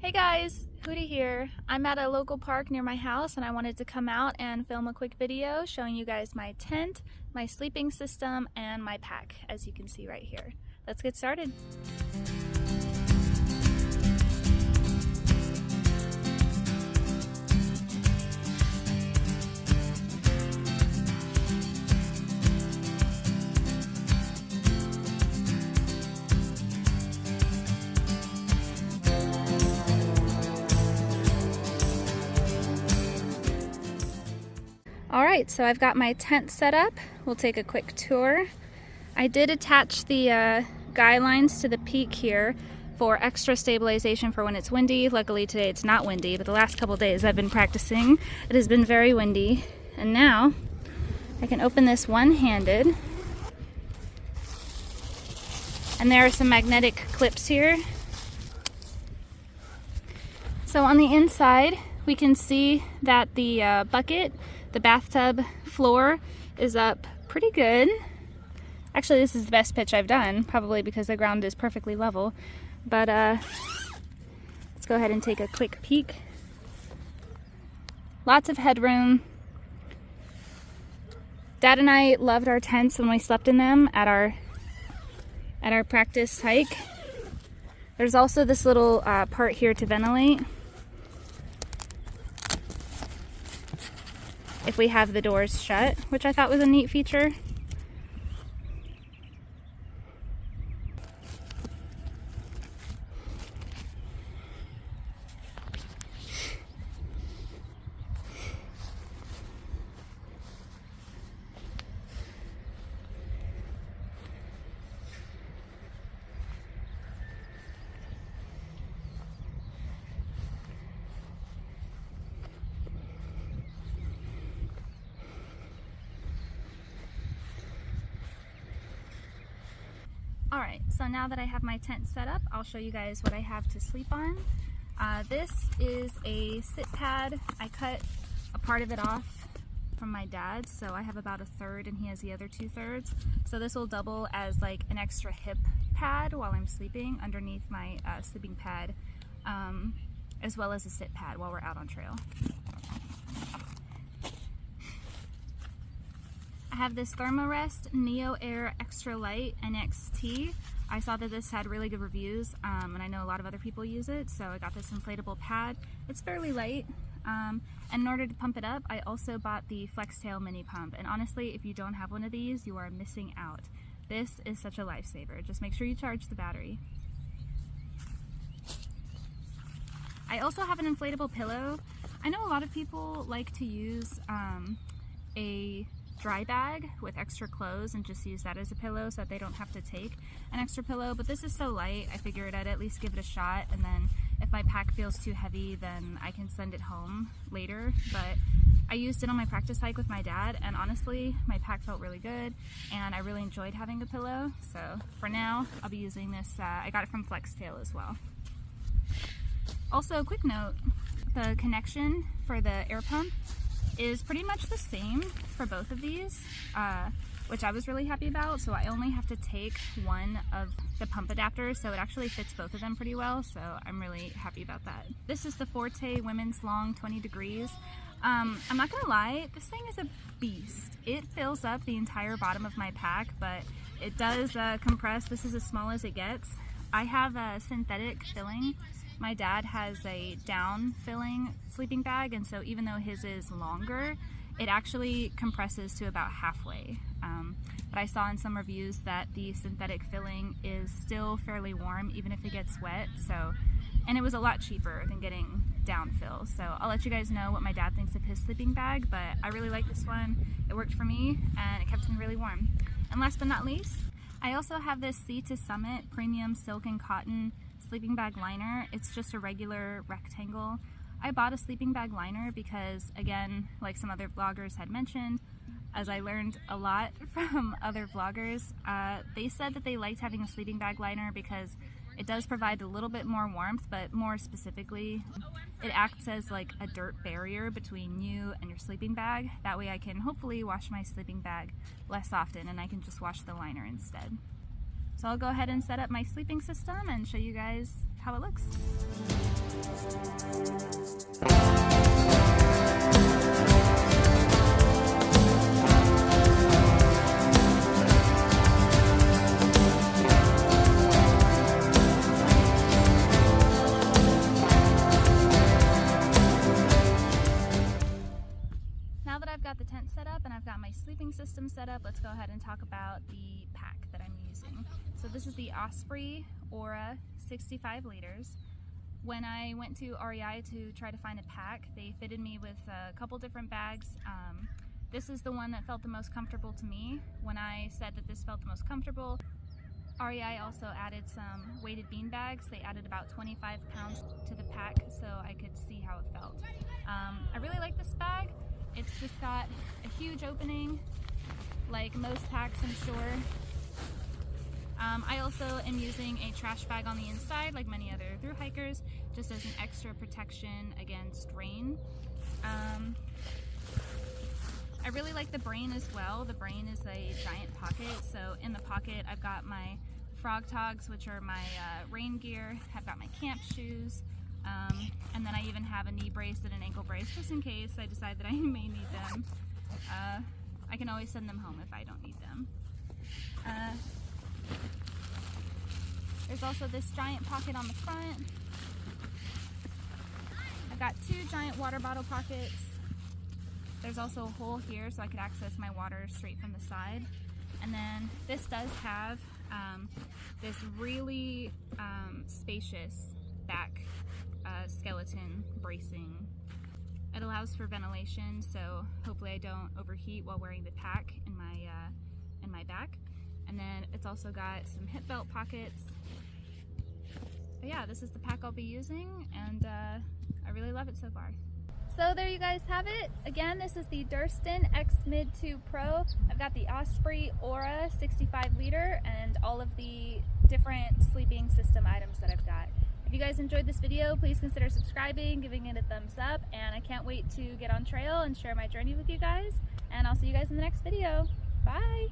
Hey guys, Hootie here. I'm at a local park near my house and I wanted to come out and film a quick video showing you guys my tent, my sleeping system, and my pack, as you can see right here. Let's get started. Alright, so I've got my tent set up. We'll take a quick tour. I did attach the guy lines to the peak here for extra stabilization for when it's windy. Luckily today it's not windy, but the last couple days I've been practicing. It has been very windy. And now I can open this one-handed. And there are some magnetic clips here. So on the inside we can see that the bucket, the bathtub floor, is up pretty good. Actually, this is the best pitch I've done, probably because the ground is perfectly level. But let's go ahead and take a quick peek. Lots of headroom. Dad and I loved our tents when we slept in them at our practice hike. There's also this little part here to ventilate if we have the doors shut, which I thought was a neat feature. Alright, so now that I have my tent set up, I'll show you guys what I have to sleep on. This is a sit pad. I cut a part of it off from my dad, so I have about a third and he has the other 2/3. So this will double as like an extra hip pad while I'm sleeping underneath my sleeping pad, as well as a sit pad while we're out on trail. I have this Thermarest Neo Air Extra Light NXT. I saw that this had really good reviews, and I know a lot of other people use it, so I got this inflatable pad. It's fairly light, and in order to pump it up, I also bought the FlexTail mini pump, and honestly, if you don't have one of these, you are missing out. This is such a lifesaver. Just make sure you charge the battery. I also have an inflatable pillow. I know a lot of people like to use a dry bag with extra clothes and just use that as a pillow so that they don't have to take an extra pillow, but this is so light I figured I'd at least give it a shot, and then if my pack feels too heavy then I can send it home later. But I used it on my practice hike with my dad and honestly my pack felt really good and I really enjoyed having a pillow, so for now I'll be using this. I got it from FlexTail as well. Also, a quick note, the connection for the air pump is pretty much the same for both of these, which I was really happy about. So I only have to take one of the pump adapters, so it actually fits both of them pretty well, so I'm really happy about that. This is the Forte Women's Long 20 Degrees. I'm not gonna lie, this thing is a beast. It fills up the entire bottom of my pack, but it does compress. This is as small as it gets. I have a synthetic filling. My dad has a down filling sleeping bag, and so even though his is longer, it actually compresses to about halfway. But I saw in some reviews that the synthetic filling is still fairly warm even if it gets wet, so, and it was a lot cheaper than getting down fill. So I'll let you guys know what my dad thinks of his sleeping bag, but I really like this one. It worked for me and it kept me really warm. And last but not least, I also have this Sea to Summit Premium Silk and Cotton sleeping bag liner. It's just a regular rectangle. I bought a sleeping bag liner because, again, like some other vloggers had mentioned, as I learned a lot from other vloggers, they said that they liked having a sleeping bag liner because it does provide a little bit more warmth, but more specifically, it acts as like a dirt barrier between you and your sleeping bag. That way I can hopefully wash my sleeping bag less often and I can just wash the liner instead. So I'll go ahead and set up my sleeping system and show you guys how it looks. up, let's go ahead and talk about the pack that I'm using. So this is the Osprey Aura 65 liters. When I went to REI to try to find a pack, they fitted me with a couple different bags. This is the one that felt the most comfortable to me. When I said that this felt the most comfortable, REI also added some weighted bean bags. They added about 25 pounds to the pack so I could see how it felt. I really like this bag. It's just got a huge opening like most packs I'm sure. I also am using a trash bag on the inside like many other thru hikers, just as an extra protection against rain. I really like the brain as well. The brain is a giant pocket, so in the pocket I've got my frog togs, which are my rain gear. I've got my camp shoes, and then I even have a knee brace and an ankle brace just in case I decide that I may need them. I can always send them home if I don't need them. There's also this giant pocket on the front. I've got 2 giant water bottle pockets. There's also a hole here so I could access my water straight from the side. And then this does have this really spacious back skeleton bracing. It allows for ventilation, so hopefully I don't overheat while wearing the pack in my back. And then it's also got some hip belt pockets. But yeah, this is the pack I'll be using, and I really love it so far. So there you guys have it. Again, this is the Durston X Mid 2 Pro. I've got the Osprey Aura 65 liter and all of the different sleeping system items that I've got. If you guys enjoyed this video, please consider subscribing, giving it a thumbs up, and I can't wait to get on trail and share my journey with you guys. And I'll see you guys in the next video. Bye!